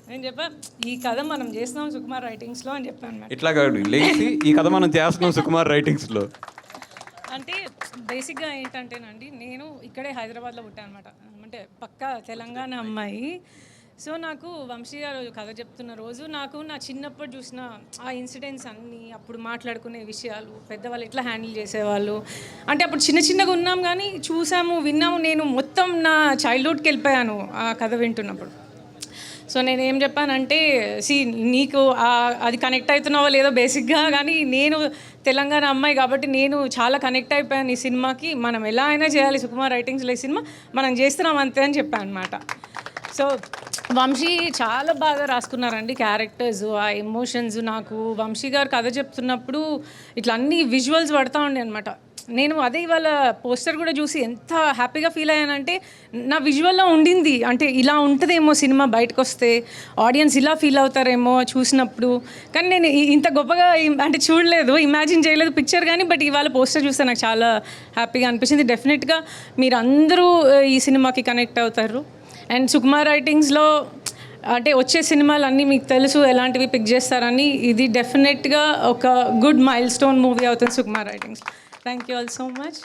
నేను చెప్పా ఈ కథ మనం చేస్తున్నాం సుకుమార్ రైటింగ్స్లో అని చెప్పాను మేడం. ఇట్లా కాదు లేచి ఈ కథ మనం చేస్తున్నాం సుకుమార్ రైటింగ్స్లో. అంటే బేసిక్గా ఏంటంటేనండి, నేను ఇక్కడే హైదరాబాద్లో పుట్టాను అనమాట. అంటే పక్కా తెలంగాణ అమ్మాయి. సో నాకు వంశీ గారు కథ చెప్తున్న రోజు నాకు నా చిన్నప్పుడు చూసిన ఆ ఇన్సిడెంట్స్ అన్నీ, అప్పుడు మాట్లాడుకునే విషయాలు, పెద్దవాళ్ళు ఎట్లా హ్యాండిల్ చేసేవాళ్ళు, అంటే అప్పుడు చిన్న చిన్నగా ఉన్నాం కానీ చూసాము, విన్నాము. నేను మొత్తం నా చైల్డ్హుడ్కి వెళ్ళిపోయాను ఆ కథ వింటున్నప్పుడు. సో నేను ఏం చెప్పానంటే, నీకు అది కనెక్ట్ అవుతున్నావో లేదో బేసిక్గా, కానీ నేను తెలంగాణ అమ్మాయి కాబట్టి నేను చాలా కనెక్ట్ అయిపోయాను ఈ సినిమాకి. మనం ఎలా అయినా చేయాలి సుకుమార్ రైటింగ్స్లో ఈ సినిమా, మనం చేస్తున్నాం అంతే అని చెప్పాను అనమాట. సో వంశీ చాలా బాగా రాసుకున్నారండి క్యారెక్టర్స్, ఆ ఎమోషన్స్. నాకు వంశీ గారు కథ చెప్తున్నప్పుడు ఇట్లా అన్ని విజువల్స్ పడతా ఉండే అనమాట. నేను అదే ఇవాళ పోస్టర్ కూడా చూసి ఎంత హ్యాపీగా ఫీల్ అయ్యానంటే, నా విజువల్లో ఉండింది అంటే ఇలా ఉంటుందేమో సినిమా బయటకు వస్తే, ఆడియన్స్ ఇలా ఫీల్ అవుతారేమో చూసినప్పుడు. కానీ నేను ఇంత గొప్పగా అంటే చూడలేదు, ఇమాజిన్ చేయలేదు పిక్చర్ కానీ, బట్ ఇవాళ పోస్టర్ చూస్తే నాకు చాలా హ్యాపీగా అనిపించింది. డెఫినెట్గా మీరు అందరూ ఈ సినిమాకి కనెక్ట్ అవుతారు. అండ్ సుకుమార్ రైటింగ్స్లో అంటే వచ్చే సినిమాలు అన్నీ మీకు తెలుసు ఎలాంటివి పిక్ చేస్తారని. ఇది డెఫినెట్గా ఒక గుడ్ మైల్ స్టోన్ మూవీ అవుతుంది Sukumar writings. Thank you all so much.